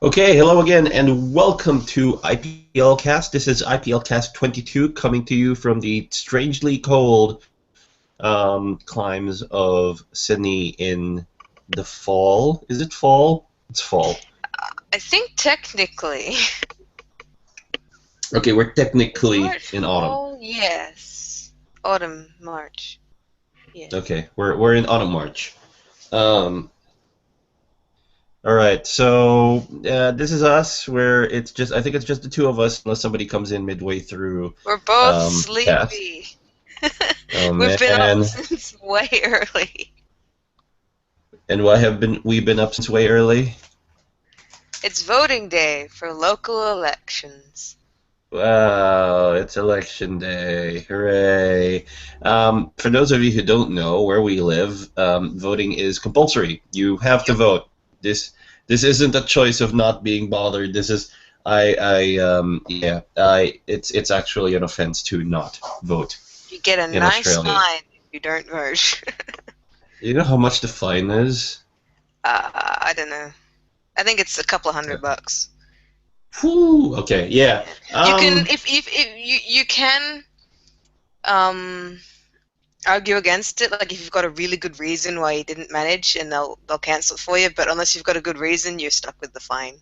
Okay, hello again, and welcome to IPLCast. This is IPLCast 22, coming to you from the strangely cold climes of Sydney in the fall. Is it fall? It's fall. I think technically. Okay, we're technically March, in autumn. fall, yes. Autumn, March, yes. Okay, we're in autumn March. Um, all right, so this is us. Where it's just I think it's just the two of us, unless somebody comes in midway through We're both cast. sleepy. Oh We've been up man. since way early. And why have been we been up since way early? It's voting day for local elections. Wow, it's election day. Hooray. For those of you who don't know where we live, voting is compulsory. You have to Yep. vote. This isn't a choice of not being bothered. This is yeah, it's actually an offense to not vote You get a in nice Australia. fine if you don't vote. You know how much the fine is? I don't know. I think it's a couple of $100. Whew, okay, yeah. Yeah. You can if you can um argue against it, like if you've got a really good reason why you didn't manage, and they'll cancel it for you. But unless you've got a good reason, you're stuck with the fine.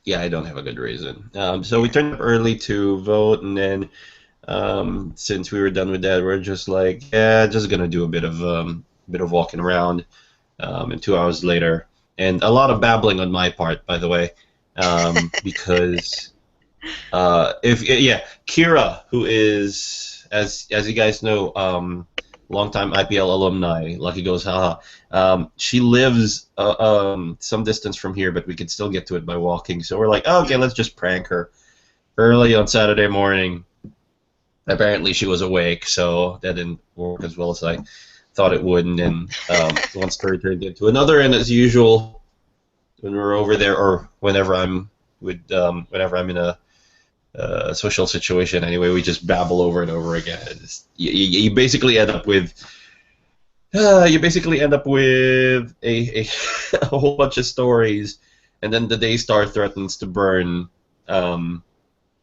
Yeah, I don't have a good reason. So we Yeah. turned up early to vote, and then since we were done with that, we're just like, yeah, just gonna do a bit of walking around. And 2 hours later, and a lot of babbling on my part, by the way, because if yeah, Kira, who is as you guys know, longtime IPL alumni, Lucky goes haha. She lives some distance from here, but we could still get to it by walking. So we're like, oh, okay, let's just prank her early on Saturday morning. Apparently, she was awake, so that didn't work as well as I thought it would. And then one story turned into another, and as usual, when we're over there, or whenever I'm in a social situation anyway, we just babble over and over again. You basically end up with a whole bunch of stories, and then the Daystar threatens to burn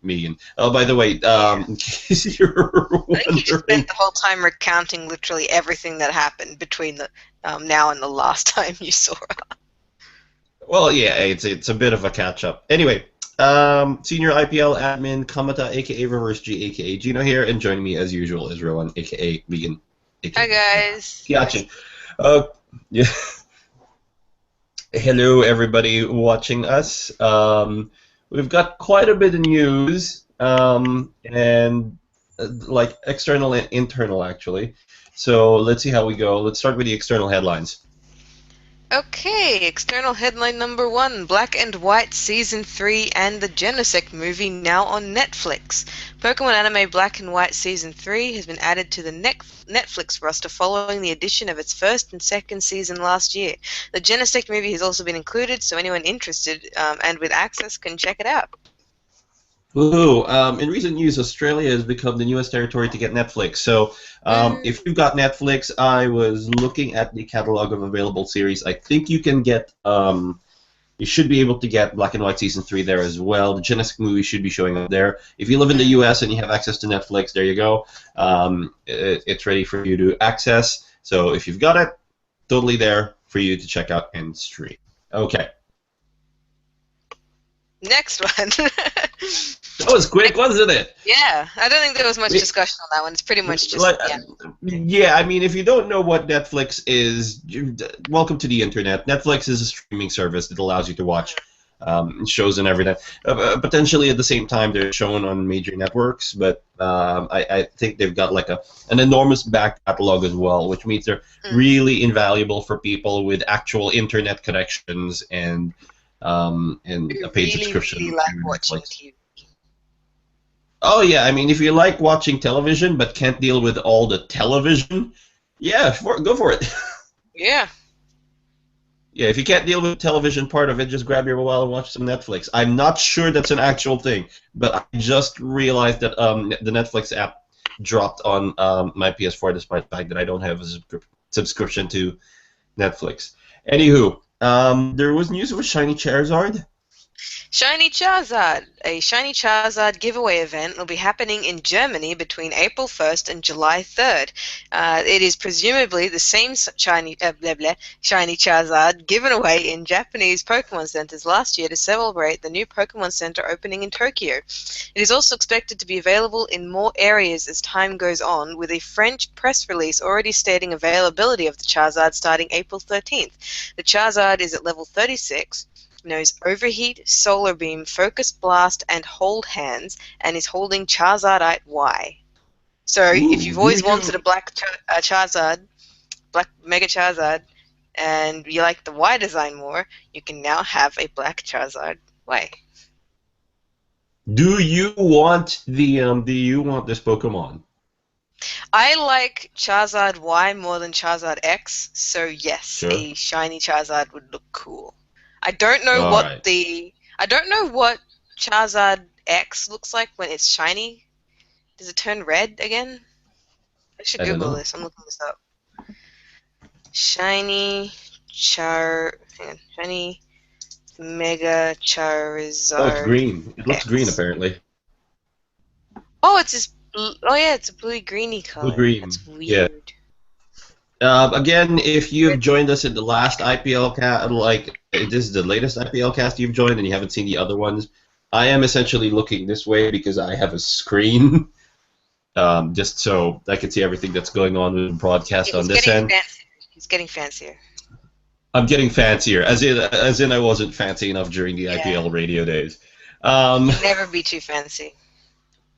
me. And oh, by the way, Yeah. in case you're I think you just spent wondering, the whole time recounting literally everything that happened between the now and the last time you saw her. well, yeah, it's a bit of a catch up. Anyway, senior IPL admin Kamata, aka Reverse G, aka Gino here, and joining me as usual is Rowan, aka Vegan, Hi aka guys. Piachin. Uh, yeah. Hello, everybody watching us. We've got quite a bit of news, and like external and internal, actually. So let's see how we go. Let's start with the external headlines. Okay, external headline number one: Black and White Season 3 and the Genesect movie now on Netflix. Pokemon anime Black and White Season 3 has been added to the Netflix roster following the addition of its first and second season last year. The Genesect movie has also been included, so anyone interested and with access can check it out. Woohoo! In recent news, Australia has become the newest territory to get Netflix. So, if Mm, you've got Netflix, I was looking at the catalog of available series. I think you can get, you should be able to get Black and White Season 3 there as well. The Genesis movie should be showing up there. If you live in the mm. US and you have access to Netflix, there you go. It's ready for you to access. So, if you've got it, totally there for you to check out and stream. Okay. Next one. That was quick, wasn't it? Yeah, I don't think there was much discussion on that one. It's pretty much just, Like, yeah. yeah, I mean, if you don't know what Netflix is, welcome to the internet. Netflix is a streaming service that allows you to watch shows and everything. Potentially at the same time, they're shown on major networks, but I think they've got like an enormous back catalog as well, which means they're Mm. really invaluable for people with actual internet connections and We a paid really, really subscription to like watching Netflix. TV. Oh yeah, I mean, if you like watching television but can't deal with all the television, yeah, go for it. Yeah. Yeah, if you can't deal with the television part of it, just grab your mobile and watch some Netflix. I'm not sure that's an actual thing, but I just realized that the Netflix app dropped on my PS4 despite the fact that I don't have a subscription to Netflix. Anywho, there was news of a shiny Charizard. Shiny Charizard. A Shiny Charizard giveaway event will be happening in Germany between April 1st and July 3rd. It is presumably the same Shiny Charizard given away in Japanese Pokemon centers last year to celebrate the new Pokemon Center opening in Tokyo. It is also expected to be available in more areas as time goes on, with a French press release already stating availability of the Charizard starting April 13th. The Charizard is at level 36, knows Overheat, Solar Beam, Focus Blast, and Hold Hands, and is holding Charizardite Y. So if Ooh, you've do always wanted you a black Charizard, black Mega Charizard, and you like the Y design more, you can now have a black Charizard Y. do you want this Pokemon? I like Charizard Y more than Charizard X, so yes, Sure. a shiny Charizard would look cool. I don't know All what right. the I don't know what Charizard X looks like when it's shiny. Does it turn red again? I should I don't Google know. this. I'm looking this up. Shiny Char hang on. Shiny Mega Oh, it's Charizard green. It looks green X. apparently. Oh, it's this oh yeah, it's a bluey greeny Blue color. green. That's Yeah. weird. Again, if you've Red. joined us in the last IPL cast, like this is the latest IPL cast you've joined, and you haven't seen the other ones, I am essentially looking this way because I have a screen, just so I can see everything that's going on with the Yeah, broadcast on he's this getting end. fancier. He's getting fancier. I'm getting fancier, as in I wasn't fancy enough during the Yeah. IPL radio days. You Um, can never be too fancy.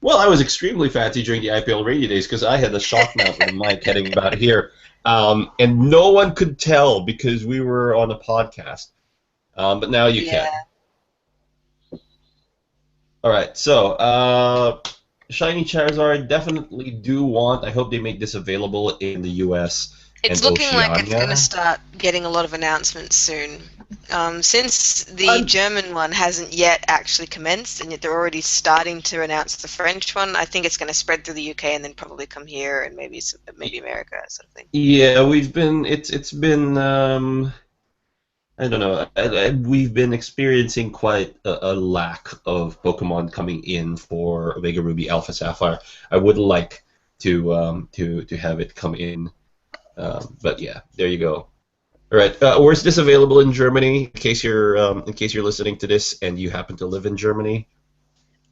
well, I was extremely fancy during the IPL radio days because I had a shock mount with a mic heading about here, and no one could tell because we were on a podcast. But now you Yeah. can. All right, so Shiny Charizard definitely do want. I hope they make this available in the U.S. It's and looking like it's going to Oceania. start getting a lot of announcements soon. Since the I'm, German one hasn't yet actually commenced, and yet they're already starting to announce the French one, I think it's going to spread through the UK and then probably come here and maybe America, sort of thing. yeah, we've been. It's been. I don't know. We've been experiencing quite a lack of Pokemon coming in for Omega Ruby Alpha Sapphire. I would like to have it come in, but yeah, there you go. All right, where's this available in Germany? In case you're listening to this and you happen to live in Germany.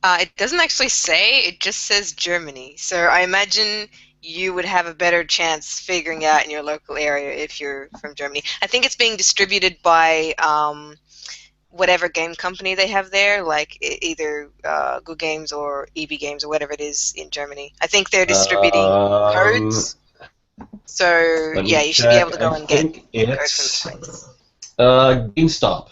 It doesn't actually say, it just says Germany. So I imagine you would have a better chance figuring out in your local area if you're from Germany. I think it's being distributed by whatever game company they have there, like either Good Games or EB Games or whatever it is in Germany. I think they're distributing Um, codes. So Let yeah, me you should be able check. to I go and get think a code from the it's place. GameStop.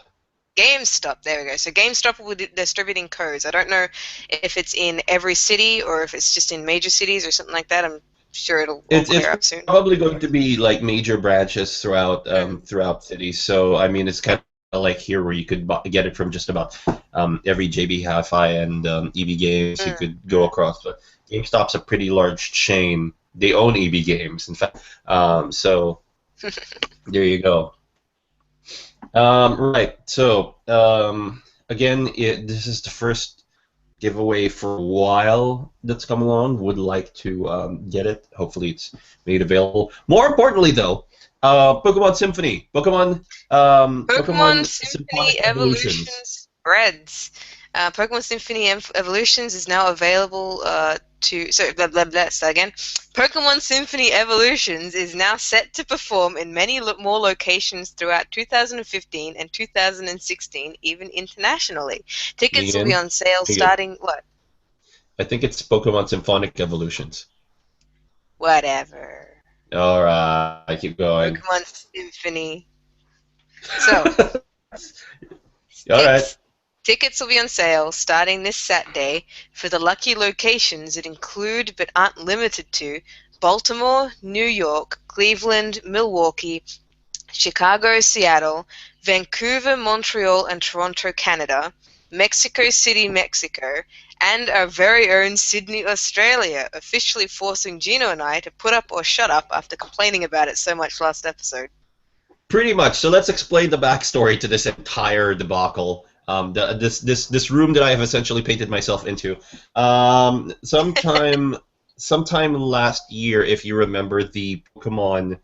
GameStop, there we go. So GameStop will be distributing codes. I don't know if it's in every city or if it's just in major cities or something like that. I'm sure it'll all It's clear up soon. probably going to be like major branches Mm. throughout cities. So I mean, it's kind of like here where you could get it from just about every JB Hi-Fi and EB Games. You Mm. could go across, but GameStop's a pretty large chain. They own EB Games, in fact. So there you go. Right. So again, this is the first giveaway for a while that's come along. Would like to get it. Hopefully, it's made available. More importantly, though, Pokemon Symphony, Pokemon Pokemon Symphonic Symphony Evolutions. Evolutions spreads. Pokemon Symphony Evolutions is now available blah blah blah. So again, Pokemon Symphony Evolutions is now set to perform in many more locations throughout 2015 and 2016, even internationally. Tickets will be Again, on sale again. starting what? I think it's Pokemon Symphonic Evolutions. Whatever. All right, I keep going. Pokemon Symphony. So, All right. tickets will be on sale starting this Saturday for the lucky locations that include but aren't limited to Baltimore, New York, Cleveland, Milwaukee, Chicago, Seattle, Vancouver, Montreal, and Toronto, Canada, Mexico City, Mexico, and our very own Sydney, Australia, officially forcing Gino and I to put up or shut up after complaining about it so much last episode. Pretty much. So let's explain the backstory to this entire debacle. This room that I have essentially painted myself into. Sometime last year, if you remember, the Pokemon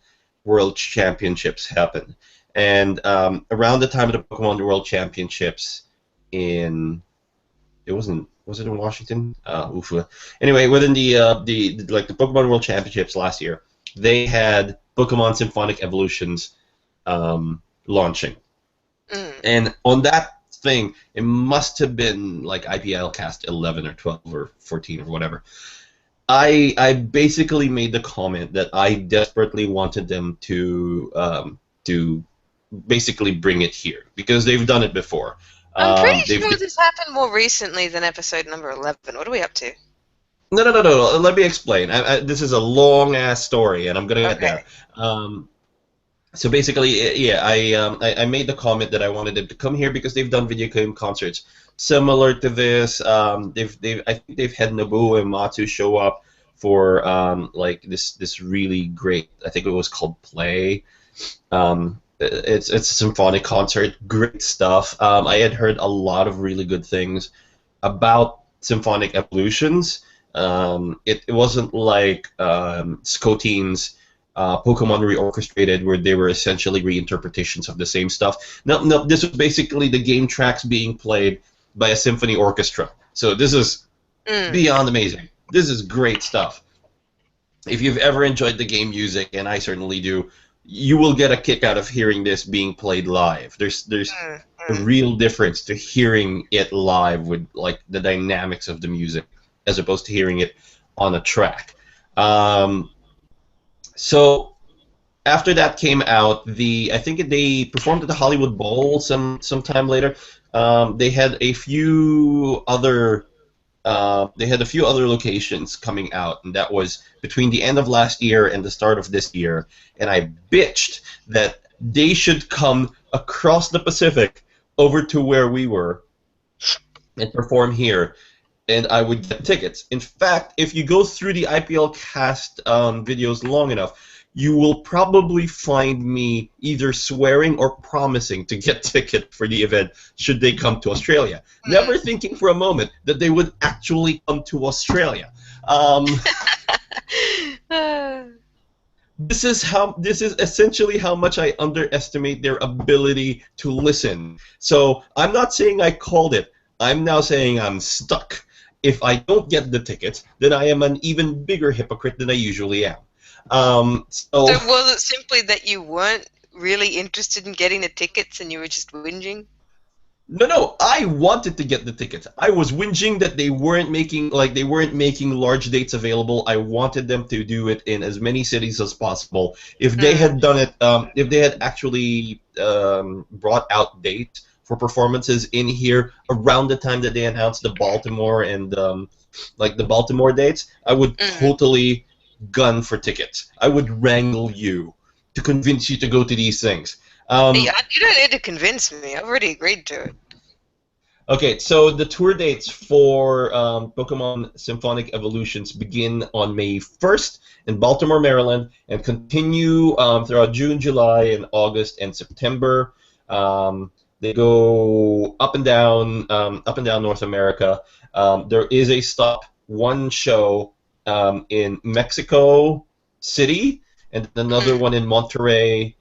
World Championships happened, and around the time of the Pokemon World Championships in was it in Washington? Oof. Anyway, within the Pokemon World Championships last year, they had Pokemon Symphonic Evolutions launching. Mm. And on that thing, it must have been like IPLCast 11 or 12 or 14 or whatever. I basically made the comment that I desperately wanted them to basically bring it here because they've done it before. I'm pretty They've sure this happened more recently than episode number 11. What are we up to? no. Let me explain. This is a long ass story, and I'm gonna get Okay. there. Um, So basically, yeah, I made the comment that I wanted them to come here because they've done video game concerts similar to this. I think they've had Nobuo Uematsu show up for like this really great. I think it was called Play. It's a symphonic concert, great stuff. I had heard a lot of really good things about symphonic evolutions. It wasn't like Scotine's Pokemon Reorchestrated, where they were essentially reinterpretations of the same stuff. No, this was basically the game tracks being played by a symphony orchestra. So this is Mm. beyond amazing. This is great stuff. If you've ever enjoyed the game music, and I certainly do, you will get a kick out of hearing this being played live. There's Mm. a Mm. real difference to hearing it live with like the dynamics of the music as opposed to hearing it on a track. Um, so after that came out, I think they performed at the Hollywood Bowl sometime later. They had a few other locations coming out, and that was between the end of last year and the start of this year. And I bitched that they should come across the Pacific over to where we were and perform here, and I would get tickets. In fact, if you go through the IPL cast videos long enough, you will probably find me either swearing or promising to get tickets for the event should they come to Australia. Never thinking for a moment that they would actually come to Australia. Um, Mm. this is essentially how much I underestimate their ability to listen. So I'm not saying I called it. I'm now saying I'm stuck. If I don't get the tickets, then I am an even bigger hypocrite than I usually am. So So was it simply that you weren't really interested in getting the tickets and you were just whinging? no, I wanted to get the tickets. I was whinging that they weren't making large dates available. I wanted them to do it in as many cities as possible. If they Mm. had done it, if they had actually brought out dates for performances in here around the time that they announced the Baltimore and like the Baltimore dates, I would Mm. totally gun for tickets. I would wrangle you to convince you to go to these things. Hey, Um, you don't need to convince me. I've already agreed to it. Okay, so the tour dates for Pokemon Symphonic Evolutions begin on May 1st in Baltimore, Maryland, and continue throughout June, July, and August and September. They go up and down North America. There is a stop, one show in Mexico City, and another Mm. one in Monterrey,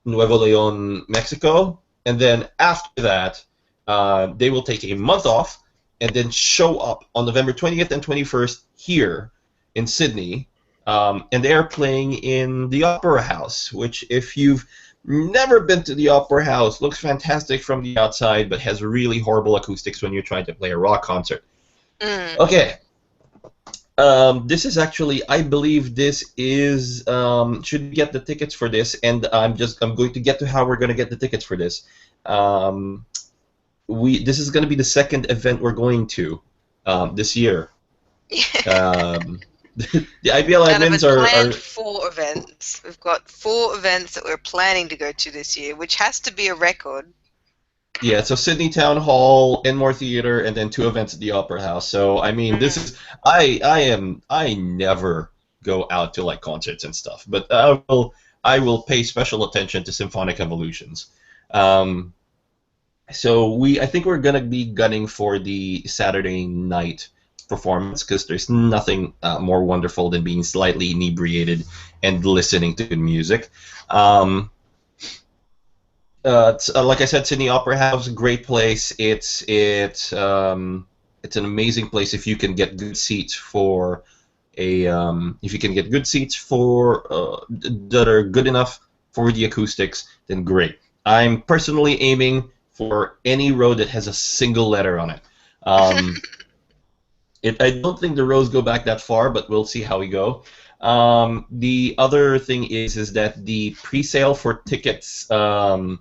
Nuevo Leon, Mexico, and then after that they will take a month off and then show up on November 20th and 21st here in Sydney. And they are playing in the Opera House, which, if you've never been to the Opera House, looks fantastic from the outside, but has really horrible acoustics when you're trying to play a rock concert. Mm. Okay. This is actually, I believe this is, should get the tickets for this, and I'm going to get to how we're going to get the tickets for this. Um, this is going to be the second event we're going to this year. Um, the IPL Out of a admins planned are 4 events, we've got 4 events that we're planning to go to this year, which has to be a record. yeah. So Sydney Town Hall, Enmore Theatre, and then 2 events at the Opera House. So I mean, this Mm. is I never go out to like concerts and stuff, but I will pay special attention to symphonic evolutions. Um, So I think we're gonna be gunning for the Saturday night performance because there's nothing more wonderful than being slightly inebriated and listening to good music. Um, like I said, Sydney Opera House, great place. It's an amazing place if you can get good seats for if you can get good seats for that are good enough for the acoustics, then great. I'm personally aiming for any row that has a single letter on it. Um, I don't think the rows go back that far, but we'll see how we go. The other thing is that the pre-sale for tickets, the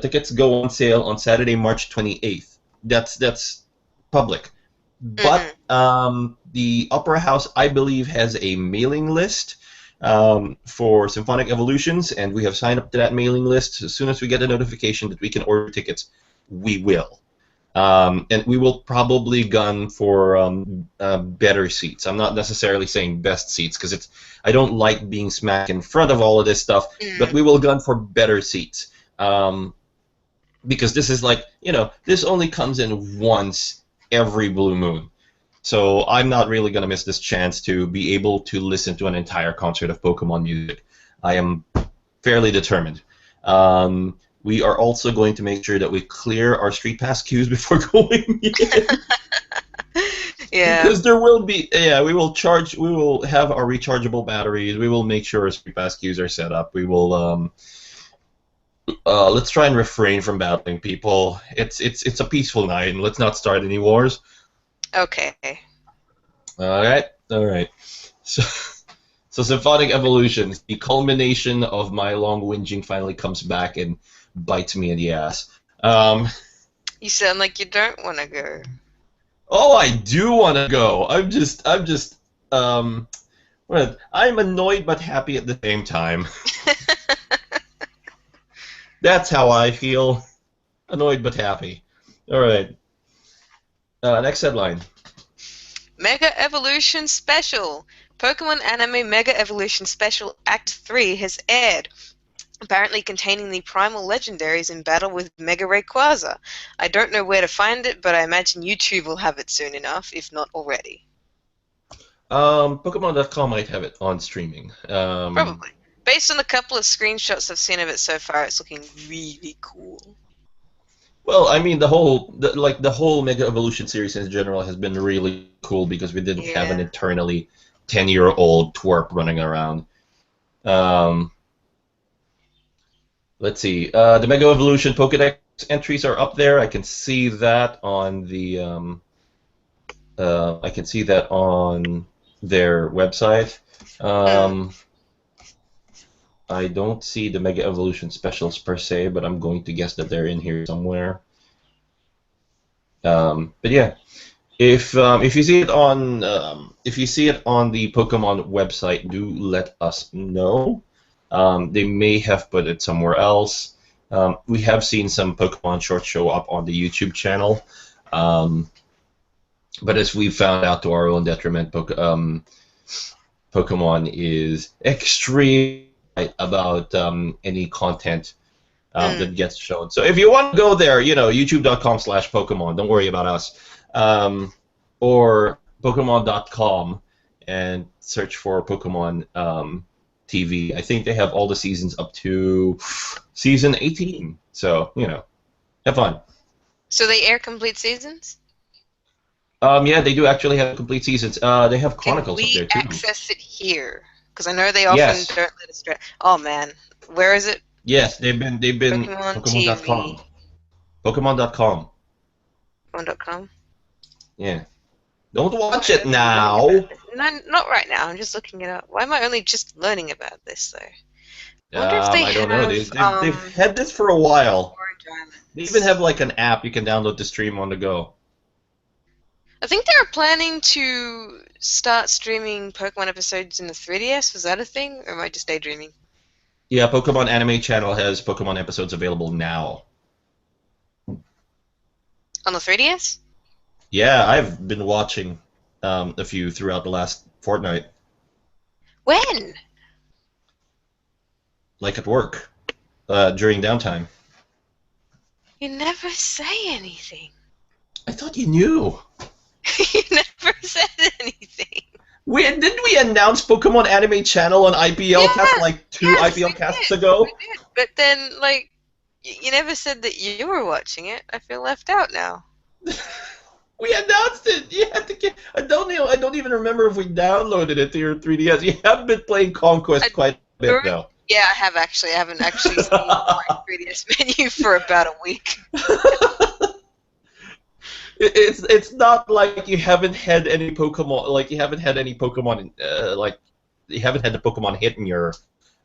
tickets go on sale on Saturday, March 28th. That's public. Hmm. But the Opera House, I believe, has a mailing list for Symphonic Evolutions, and we have signed up to that mailing list. As soon as we get a notification that we can order tickets, we will. And we will probably gun for better seats. I'm not necessarily saying best seats because I don't like being smack in front of all of this stuff, but Mm. we will gun for better seats. Because this is like, this only comes in once every blue moon. So I'm not really going to miss this chance to be able to listen to an entire concert of Pokemon music. I am fairly determined. We are also going to make sure that we clear our Street Pass queues before going in. Yeah. Because there will be, yeah, we will have our rechargeable batteries. We will make sure our Street Pass queues are set up. We will, let's try and refrain from battling people. It's a peaceful night, and let's not start any wars. Okay. All right. So, so Symphonic Evolutions, the culmination of my long whinging finally comes back and bites me in the ass. Um, You sound like you don't want to go. oh, I do want to go. Um, well, I'm annoyed but happy at the same time. That's how I feel. Annoyed but happy. All right. Next headline. Mega Evolution Special. Pokemon Anime Mega Evolution Special Act 3 has aired, apparently containing the primal legendaries in battle with Mega Rayquaza. I don't know where to find it, but I imagine YouTube will have it soon enough, if not already. Pokemon.com might have it on streaming. Probably. Based on a couple of screenshots I've seen of it so far, it's looking really cool. Well, I mean, the whole Mega Evolution series in general has been really cool because we didn't have an Yeah. eternally 10-year-old twerp running around. Um, let's see. The Mega Evolution Pokédex entries are up there. I can see that on I can see that on their website. Mm. Um, I don't see the Mega Evolution specials per se, but I'm going to guess that they're in here somewhere. But yeah, if you see it on the Pokemon website, do let us know. They may have put it somewhere else. We have seen some Pokemon shorts show up on the YouTube channel, um, but as we found out to our own detriment, Pokemon is extreme about any content Mm. that gets shown. So if you want to go there, youtube.com/Pokemon. Don't worry about us. Or Pokemon.com and search for Pokemon TV. I think they have all the seasons up to season 18. So, have fun. So they air complete seasons? Yeah, they do actually have complete seasons. They have Can Chronicles up we there too. access it here? Because I know they often Yes. don't let us. Oh man, where is it? Yes, they've been Pokemon Pokemon.com. TV. Pokemon.com. Pokemon.com. Yeah. Don't watch Why it am I learning about now. this? No, not right now. I'm just looking it up. Why am I only just learning about this though? I wonder if they I don't know. have They've had this for a while. Orange They even Islands. have like an app you can download to stream on the go. I think they were planning to start streaming Pokemon episodes in the 3DS. Was that a thing, or am I just daydreaming? Yeah, Pokemon Anime Channel has Pokemon episodes available now. On the 3DS? Yeah, I've been watching a few throughout the last fortnight, When? like at work, during downtime. You never say anything. I thought you knew. You never said anything. Didn't we announce Pokemon Anime Channel on IPLcast Yeah, like two yes, we IPLcasts did. We ago? did. But then, like, you never said that you were watching it. I feel left out now. We announced it. You had to get. I don't even remember if we downloaded it to your 3DS. You have been playing I Conquest quite a bit don't- though. Yeah, I have actually. I haven't actually seen my 3DS menu for about a week. It's not like you haven't had any Pokemon, like you haven't had any Pokemon, like you haven't had the Pokemon hit in your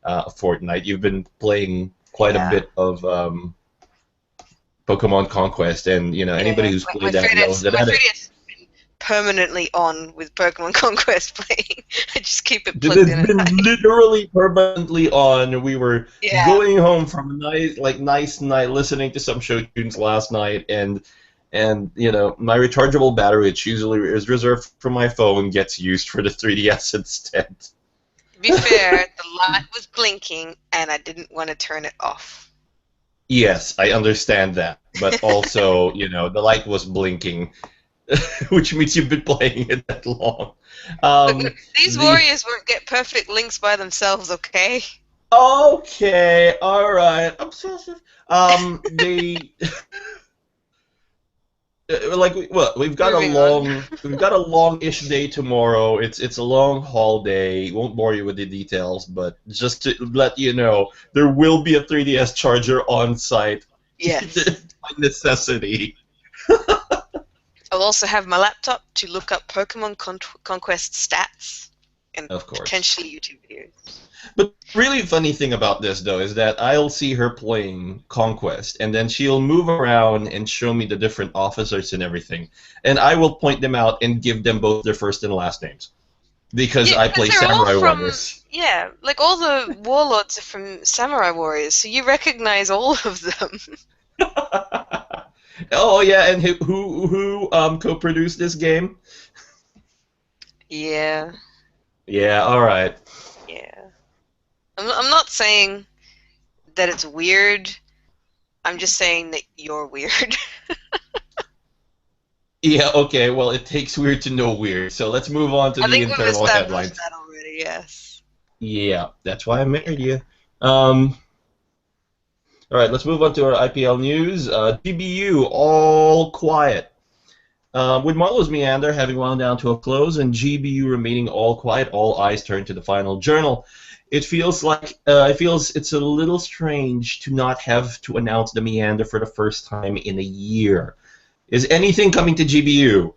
Fortnite. You've been playing quite a Yeah. bit of Pokemon Conquest, and you know anybody Yeah, who's my played that knows 3DS, that my that 3DS has been permanently on with Pokemon Conquest playing. I just keep it plugged it's in at been night. literally permanently on. We were Yeah, going home from a nice night, listening to some show tunes last night, and you know my rechargeable battery, which usually is reserved for my phone, gets used for the 3DS instead. to be fair, the light was blinking and I didn't want to turn it off. Yes, I understand that, but also, you know, the light was blinking, which means you've been playing it that long. Look, these The warriors won't get perfect links by themselves, okay? Okay, all right, obsessive. The like well, Moving on. we've got a long-ish day tomorrow. It's a long haul day. Won't bore you with the details, but just to let you know, there will be a 3DS charger on site Yes. by necessity. I'll also have my laptop to look up Pokemon Conquest stats and Of course. potentially YouTube videos. But really funny thing about this though is that I'll see her playing Conquest, and then she'll move around and show me the different officers and everything, and I will point them out and give them both their first and last names because Yeah, I because play they're all Samurai from, Warriors. yeah, like all the warlords are from Samurai Warriors, so you recognize all of them. Oh yeah, and who co-produced this game? Yeah, Yeah, all right. yeah. I'm not saying that it's weird. I'm just saying that you're weird. Yeah, okay. Well, it takes weird to know weird. So let's move on to I the think we've internal established headlines. that already, yes. Yeah, that's why I married you. Um, all right, let's move on to our IPL news. GBU all quiet. With Marlowe's Meander having wound down to a close and GBU remaining all quiet, all eyes turn to the final journal. It feels it's a little strange to not have to announce the Meander for the first time in a year. Is anything coming to GBU?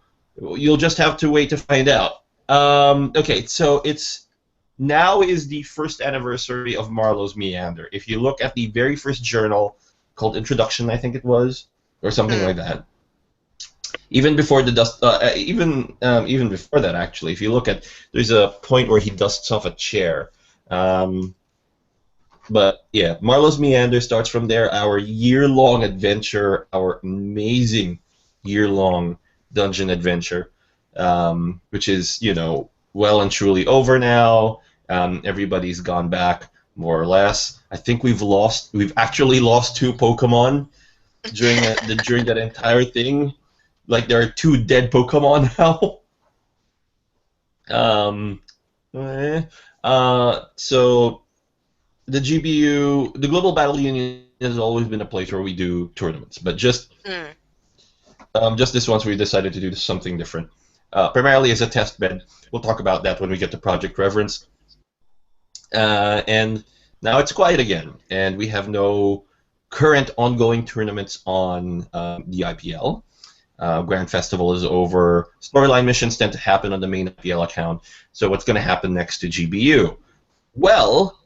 You'll just have to wait to find out. Okay, so it's now is the first anniversary of Marlowe's Meander. If you look at the very first journal called Introduction, I think it was, or something Hmm. like that. Even before the dust, even before that, actually, if you look at, there's a point where he dusts off a chair. Um, but yeah, Marlowe's Meander starts from there. Our year-long adventure, our amazing year-long dungeon adventure, which is well and truly over now. Everybody's gone back more or less. I think we've actually lost two Pokemon during that entire thing. Like there are two dead Pokemon now. um, eh. So the GBU, the Global Battle Union, has always been a place where we do tournaments, but Hmm. just this once we decided to do something different. Primarily as a test bed. We'll talk about that when we get to Project Reverence. And now it's quiet again, and we have no current ongoing tournaments on the IPL. Grand Festival is over. Storyline missions tend to happen on the main IPL account. So what's going to happen next to GBU? Well,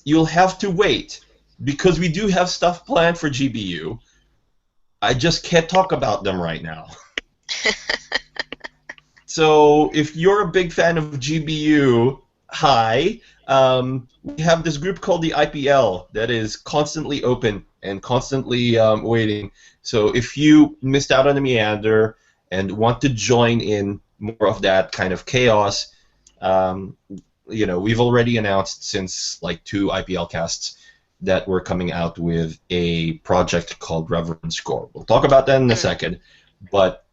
you'll have to wait because we do have stuff planned for GBU. I just can't talk about them right now. So if you're a big fan of GBU, hi. We have this group called the IPL that is constantly open and constantly waiting. So if you missed out on the Meander and want to join in more of that kind of chaos, we've already announced since like two IPL casts that we're coming out with a project called Reverence Core. We'll talk about that in a second, but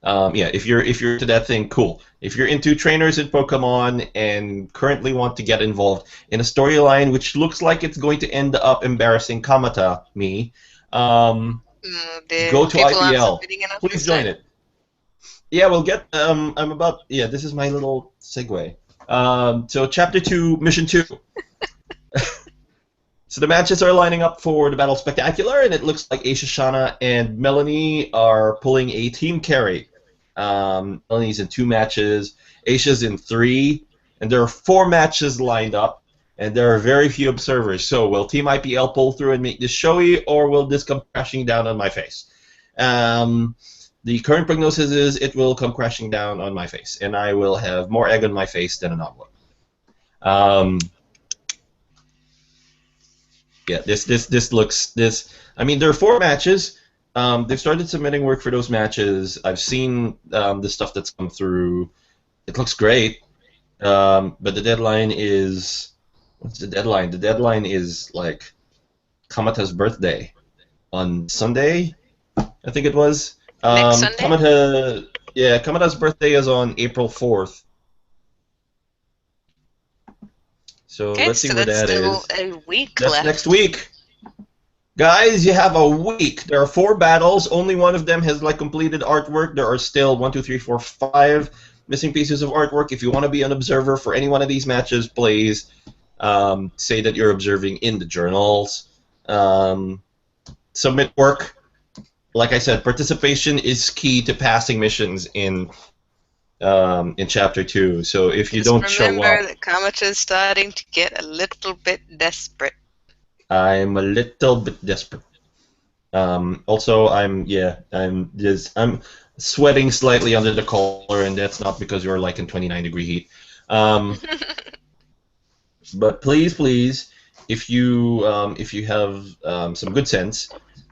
yeah, if you're into that thing, cool. If you're into trainers in Pokemon and currently want to get involved in a storyline which looks like it's going to end up embarrassing Kamata, me, go to People aren't IPL. submitting enough Please this join time. it. Yeah, we'll get. I'm about. Yeah, this is my little segue. So Chapter 2, Mission 2. So the matches are lining up for the Battle Spectacular, and it looks like Aisha, Shana, and Melanie are pulling a team carry. Melanie's in 2 matches, Aisha's in 3, and there are 4 matches lined up, and there are very few observers. So will Team IPL pull through and make this showy, or will this come crashing down on my face? The current prognosis is it will come crashing down on my face, and I will have more egg on my face than an omelet. Yeah, this looks this. I mean, there are 4 matches. They've started submitting work for those matches. I've seen the stuff that's come through. It looks great, but the deadline is what's the deadline? The deadline is like Kamata's birthday on Sunday, I think it was. Next Sunday? Kamata's birthday is on April 4th. So Okay, let's see so where that's that still is. a week That's left. next week. Guys, you have a week. There are 4 battles. Only one of them has like completed artwork. There are still 1, 2, 3, 4, 5 missing pieces of artwork. If you want to be an observer for any one of these matches, please say that you're observing in the journals. Submit work. Like I said, participation is key to passing missions in Chapter 2. So if you don't show Remember up, that Kamata's starting to get a little bit desperate. I'm a little bit desperate. Also, I'm sweating slightly under the collar, and that's not because you're like in 29-degree heat. But please, if you have some good sense,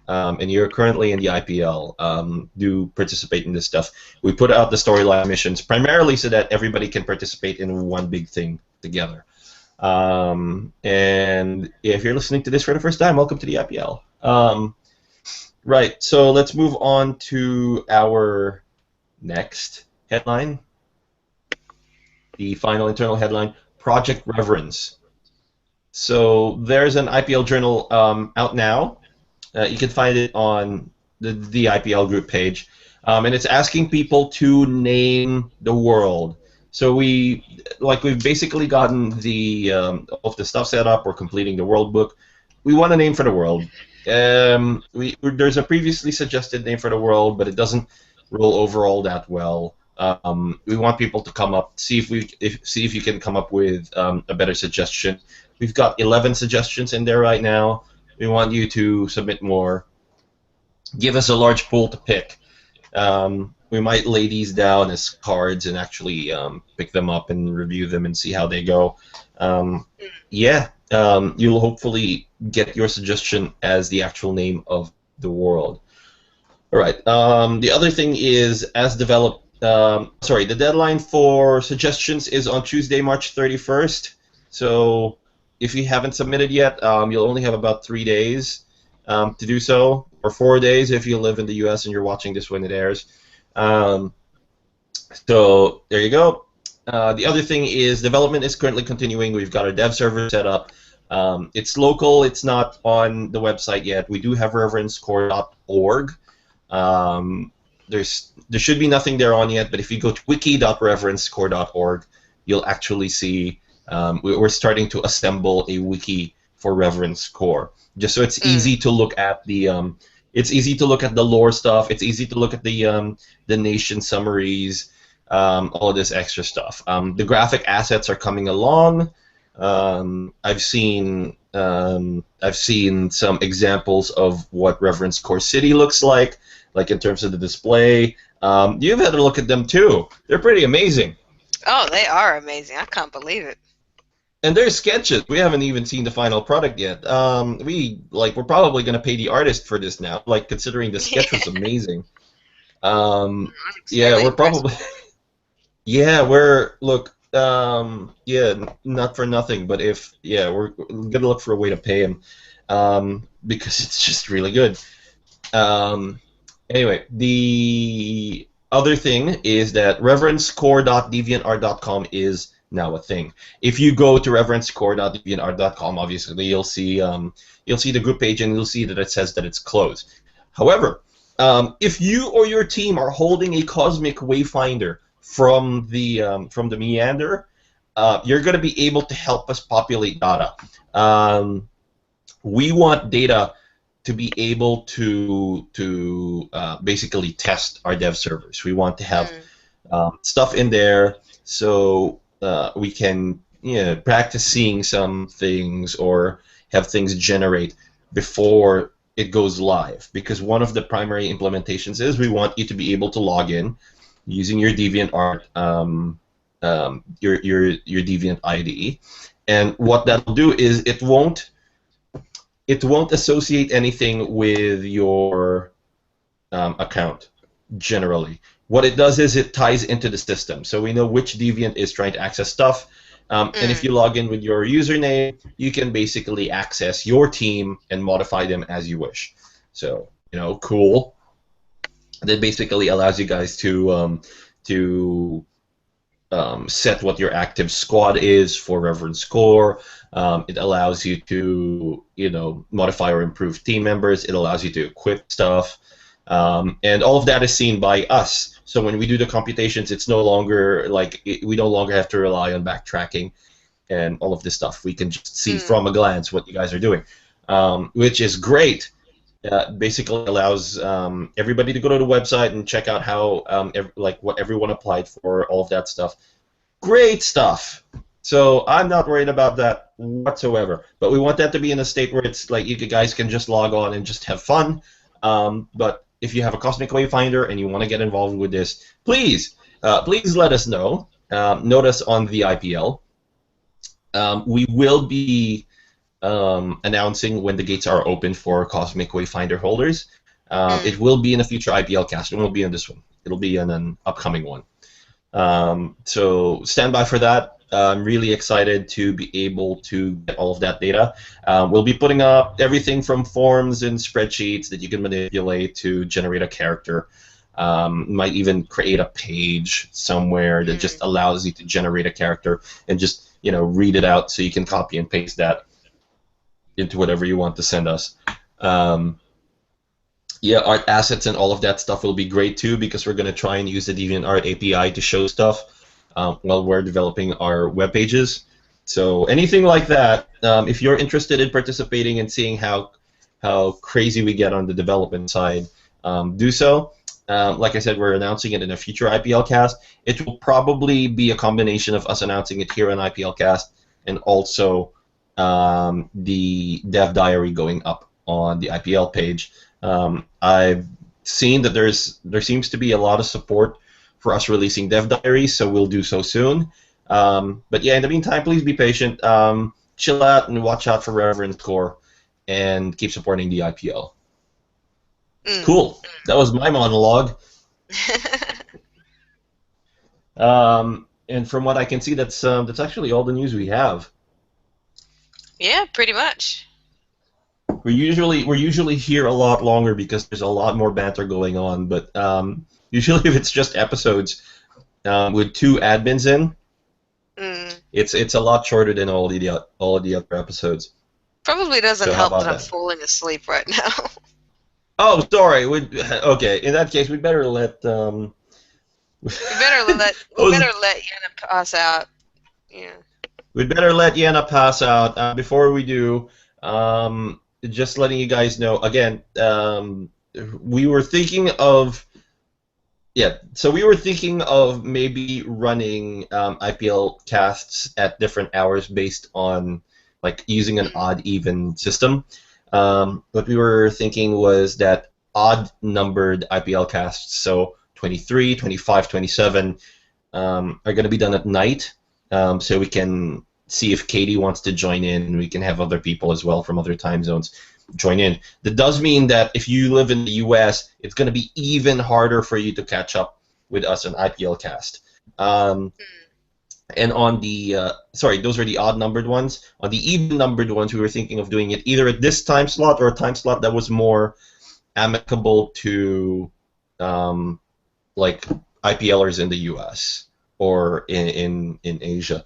and you're currently in the IPL, do participate in this stuff. We put out the storyline missions primarily so that everybody can participate in one big thing together. And if you're listening to this for the first time, welcome to the IPL. Right, so let's move on to our next headline. The final internal headline, Project Reverence. So there's an IPL journal out now. You can find it on the IPL group page. And it's asking people to name the world. So we've basically gotten of the stuff set up. We're completing the world book. We want a name for the world. There's a previously suggested name for the world, but it doesn't roll over all that well. We want people to come up, see if you can come up with a better suggestion. We've got 11 suggestions in there right now. We want you to submit more. Give us a large pool to pick. We might lay these down as cards and actually pick them up and review them and see how they go. You'll hopefully get your suggestion as the actual name of the world. All right. The other thing is, as developed, the deadline for suggestions is on Tuesday, March 31st. So if you haven't submitted yet, you'll only have about 3 days to do so, or 4 days if you live in the U.S. and you're watching this when it airs. So there you go. The other thing is development is currently continuing. We've got our dev server set up. It's local. It's not on the website yet. We do have reverencecore.org. There should be nothing there on yet, but if you go to wiki.reverencecore.org, you'll actually see we're starting to assemble a wiki for Reverence Core, just so it's easy to look at the lore stuff. It's easy to look at the nation summaries, all of this extra stuff. The graphic assets are coming along. I've seen some examples of what Reverence Core City looks like in terms of the display. You've had a look at them too. They're pretty amazing. Oh, they are amazing. I can't believe it. And there's sketches. We haven't even seen the final product yet. We're probably gonna pay the artist for this now. Considering the sketch was amazing. We're probably. Yeah, not for nothing, but if we're gonna look for a way to pay him, because it's just really good. Um, anyway, the other thing is that reverencecore.deviantart.com is now a thing. If you go to reverencecore.deviantart.com, obviously you'll see the group page and you'll see that it says that it's closed. However, if you or your team are holding a cosmic wayfinder from the Meander, you're going to be able to help us populate data. We want data to be able to basically test our dev servers. We want to have stuff in there so we can practice seeing some things or have things generate before it goes live. Because one of the primary implementations is we want you to be able to log in using your DeviantArt, your Deviant IDE, and what that'll do is it won't associate anything with your account generally. What it does is it ties into the system, so we know which deviant is trying to access stuff. And if you log in with your username, you can basically access your team and modify them as you wish. So, cool. That basically allows you guys to set what your active squad is for Reverend Score. It allows you to, modify or improve team members. It allows you to equip stuff. And all of that is seen by us. So when we do the computations, it's no longer we no longer have to rely on backtracking and all of this stuff. We can just see from a glance what you guys are doing, which is great. Basically allows everybody to go to the website and check out how what everyone applied for, all of that stuff. Great stuff. So I'm not worried about that whatsoever. But we want that to be in a state where it's like you guys can just log on and just have fun. But if you have a Cosmic Wayfinder and you want to get involved with this, please let us know. Note us on the IPL. We will be announcing when the gates are open for Cosmic Wayfinder holders. It will be in a future IPLcast. It won't be in this one. It'll be in an upcoming one. So stand by for that. I'm really excited to be able to get all of that data. We'll be putting up everything from forms and spreadsheets that you can manipulate to generate a character. Might even create a page somewhere that just allows you to generate a character and just read it out so you can copy and paste that into whatever you want to send us. Art assets and all of that stuff will be great too, because we're going to try and use the DeviantArt API to show stuff while we're developing our web pages. So anything like that, if you're interested in participating and seeing how crazy we get on the development side, do so. Like I said, we're announcing it in a future IPLcast. It will probably be a combination of us announcing it here on IPLcast and also the dev diary going up on the IPL page. I've seen that there seems to be a lot of support for us releasing dev diaries, so we'll do so soon. But yeah, in the meantime, please be patient. Chill out and watch out for Reverend Core, and keep supporting the IPL. Cool. That was my monologue. And from what I can see, that's actually all the news we have. Yeah, pretty much. We're usually here a lot longer because there's a lot more banter going on. But usually, if it's just episodes with 2 admins in, it's a lot shorter than all the other episodes. Probably doesn't So help how that about I'm that? falling asleep right now. Oh, sorry. Okay, in that case, we'd better let. we better let Yana pass out. Yeah. We'd better let Yana pass out. Before we do, just letting you guys know again. We were thinking of. Yeah, so we were thinking of maybe running IPL casts at different hours based on using an odd-even system. What we were thinking was that odd-numbered IPL casts, so 23, 25, 27, are going to be done at night, so we can see if Katie wants to join in. We can have other people as well from other time zones join in. That does mean that if you live in the U.S., it's going to be even harder for you to catch up with us on IPLcast. And on the sorry, those are the odd numbered ones. On the even numbered ones, we were thinking of doing it either at this time slot or a time slot that was more amicable to um, like IPLers in the U.S. or in Asia.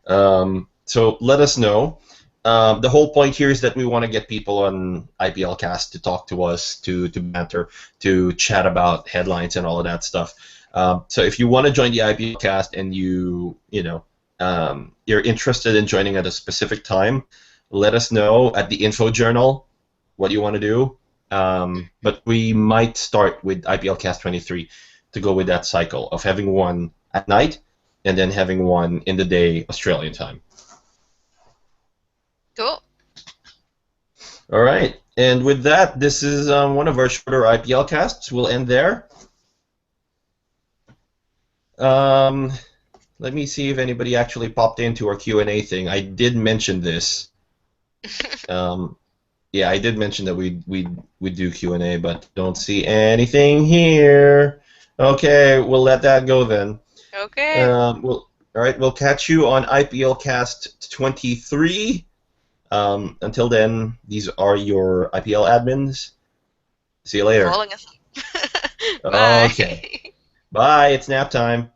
So let us know. The whole point here is that we want to get people on IPLcast to talk to us, to banter, to chat about headlines and all of that stuff. So if you want to join the IPLcast and you're interested in joining at a specific time, let us know at the info journal what you want to do. But we might start with IPLcast 23 to go with that cycle of having one at night and then having one in the day Australian time. Cool. All right. And with that, this is one of our shorter IPL casts. We'll end there. Um, Let me see if anybody actually popped into our Q&A thing. I did mention this. Um, yeah, I did mention that we do Q&A, but don't see anything here. Okay, we'll let that go then. Okay. All right, we'll catch you on IPL Cast 23. Until then, these are your IPL admins. See you later. Calling us. Okay. Bye. Bye. It's nap time.